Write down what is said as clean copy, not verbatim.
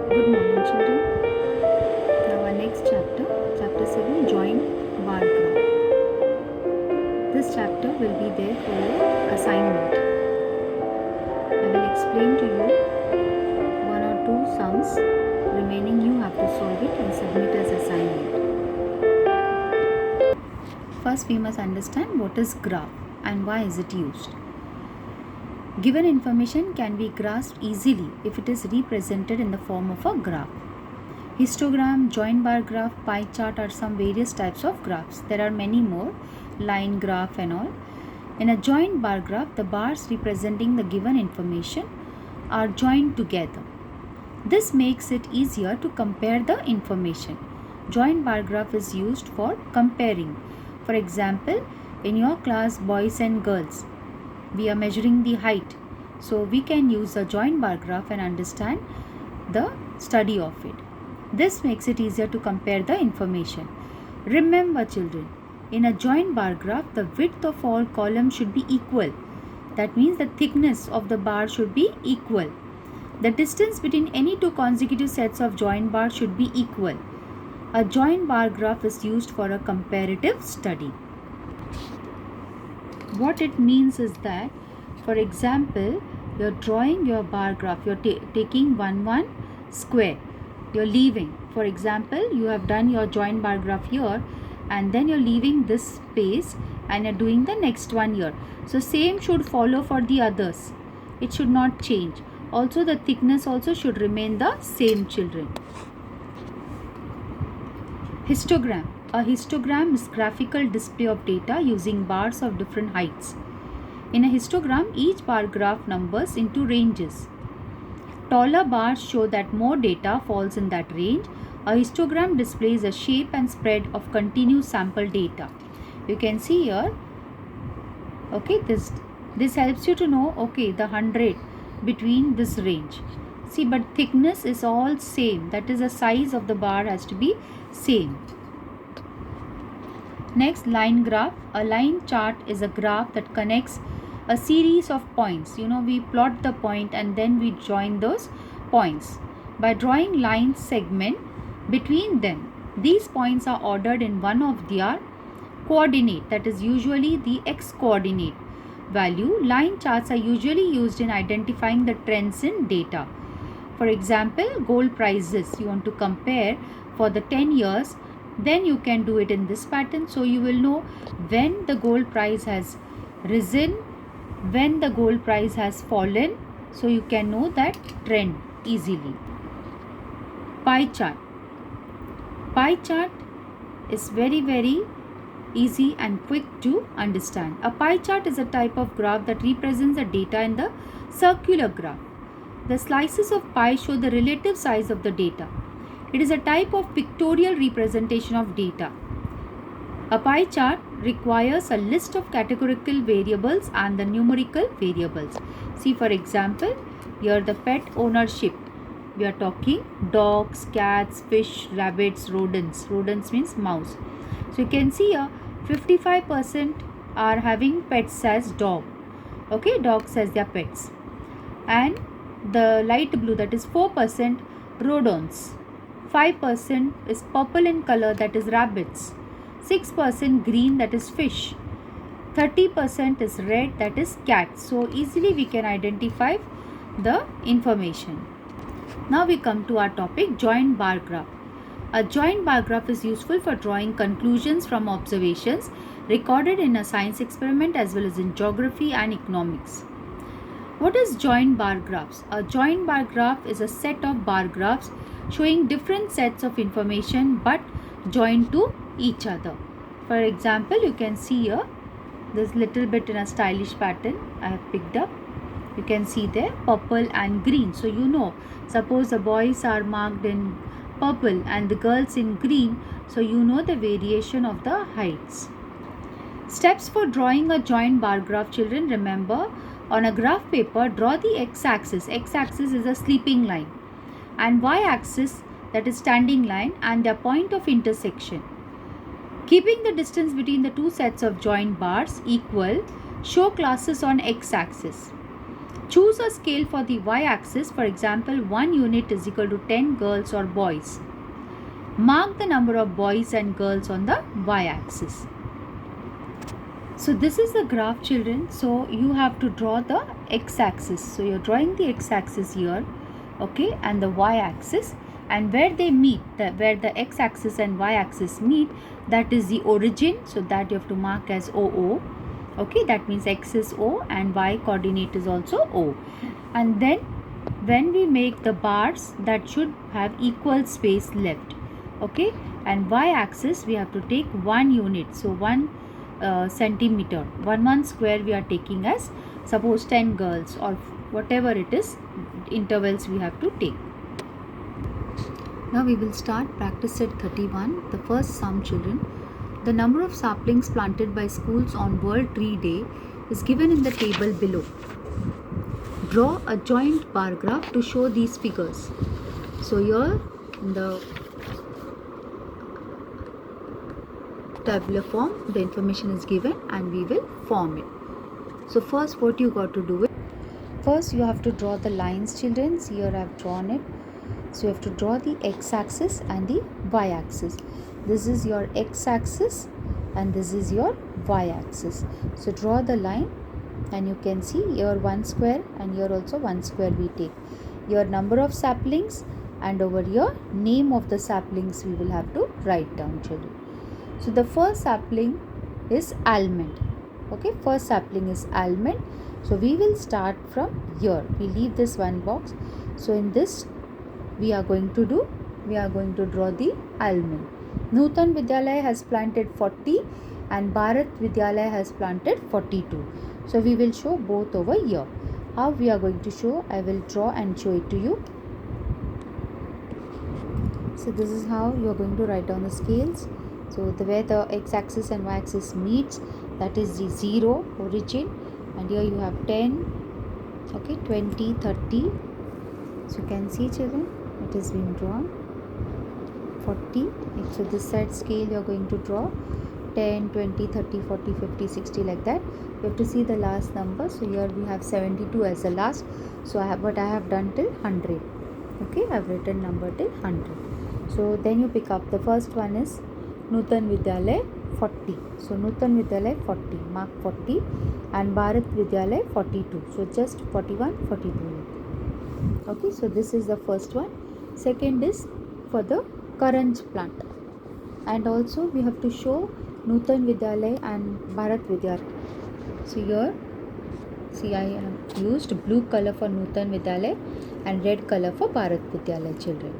Good morning, children. Now, our next chapter, chapter 7, joint bar graph. This chapter will be there for your assignment. I will explain to you one or two sums. Remaining, you have to solve it and submit as assignment. First, we must understand what is graph and why is it used. Given information can be grasped easily if it is represented in the form of a graph. Histogram, joint bar graph, pie chart are some various types of graphs. There are many more, line graph and all. In a joint bar graph, the bars representing the given information are joined together. This makes it easier to compare the information. Joint bar graph is used for comparing. For example, in your class, boys and girls, we are measuring the height. So we can use a joint bar graph and understand the study of it. This makes it easier to compare the information. Remember, children, in a joint bar graph, the width of all columns should be equal. That means the thickness of the bar should be equal. The distance between any two consecutive sets of joint bars should be equal. A joint bar graph is used for a comparative study. What it means is that, for example, you're drawing your bar graph, you're taking 1 square, you're leaving. For example, you have done your joint bar graph here and then you're leaving this space and you're doing the next one here. So same should follow for the others. It should not change. Also the thickness also should remain the same, children. Histogram. A histogram is graphical display of data using bars of different heights. In a histogram, each bar graph numbers into ranges. Taller bars show that more data falls in that range. A histogram displays a shape and spread of continuous sample data. You can see here, okay, this helps you to know, okay, the 100 between this range. See, but thickness is all same. That is, the size of the bar has to be same. Next, line graph. A line chart is a graph that connects a series of points. We plot the point and then we join those points by drawing line segment between them. These points are ordered in one of their coordinate, that is usually the x coordinate value. Line charts are usually used in identifying the trends in data. For example, gold prices you want to compare for the 10 years, then you can do it in this pattern. So you will know when the gold price has risen, when the gold price has fallen, so you can know that trend easily. Pie chart. Pie chart is very easy and quick to understand. A pie chart is a type of graph that represents the data in the circular graph. The slices of pie show the relative size of the data. It is a type of pictorial representation of data. A pie chart requires a list of categorical variables and the numerical variables. See, for example, here the pet ownership. We are talking dogs, cats, fish, rabbits, rodents. Rodents means mouse. So you can see here 55% are having pets as dog. Okay, dogs as their pets. And the light blue, that is 4% rodents. 5% is purple in color, that is rabbits. 6% green, that is fish. 30% is red, that is cat. So easily we can identify the information. Now we come to our topic, joint bar graph. A joint bar graph is useful for drawing conclusions from observations recorded in a science experiment as well as in geography and economics. What is joint bar graphs? A joint bar graph is a set of bar graphs showing different sets of information but joined to each other. For example, you can see here this little bit in a stylish pattern I have picked up. You can see there purple and green. So suppose the boys are marked in purple and the girls in green. So the variation of the heights. Steps for drawing a joint bar graph, children. Remember, on a graph paper, draw the x-axis. X-axis is a sleeping line, and y-axis, that is standing line, and their point of intersection. Keeping the distance between the two sets of joint bars equal, show classes on x-axis. Choose a scale for the y-axis. For example, 1 unit is equal to 10 girls or boys. Mark the number of boys and girls on the y-axis. So this is the graph, children. So you have to draw the x-axis. So you're drawing the x-axis here, okay, and the y-axis, and where they meet, where the x-axis and y-axis meet, that is the origin. So that you have to mark as OO. Okay, that means x is O and y coordinate is also O. And then when we make the bars, that should have equal space left. Okay, and y-axis we have to take 1 unit. So 1 centimeter, 1 square we are taking as, suppose 10 girls or whatever it is, intervals we have to take. Now we will start practice set 31. The first sum, children. The number of saplings planted by schools on World Tree Day is given in the table below. Draw a joint bar graph to show these figures. So here in the tabular form, the information is given and we will form it. So first what you got to do is, first you have to draw the lines, children. Here I have drawn it. So you have to draw the x-axis and the y-axis. This is your x-axis and this is your y-axis. So draw the line and you can see here 1 square and here also 1 square we take. Your number of saplings and over here name of the saplings we will have to write down, children. So the first sapling is almond. Okay, first sapling is almond. So we will start from here. We leave this one box. So in this we are going to draw the almond. Nutan Vidyalaya has planted 40 and Bharat Vidyalaya has planted 42. So we will show both over here. How we are going to show, I will draw and show it to you. So this is how you are going to write down the scales. So where the x-axis and y-axis meets, that is the 0 origin, and here you have 10, okay, 20, 30. So you can see, children, it has been drawn. 40. So this side scale you are going to draw 10, 20, 30, 40, 50, 60 like that. You have to see the last number. So here we have 72 as the last. So I have done till 100. Okay, I have written number till 100. So then you pick up, the first one is Nutan Vidyalaya 40. So Nutan Vidyalaya 40, mark 40, and Bharat Vidyalaya 42. So just 41, 42. Okay, so this is the first one. Second is for the Karanj plant, and also we have to show Nutan Vidyalaya and Bharat Vidyalaya. So here, see, I have used blue color for Nutan Vidyalaya and red color for Bharat Vidyalaya, children.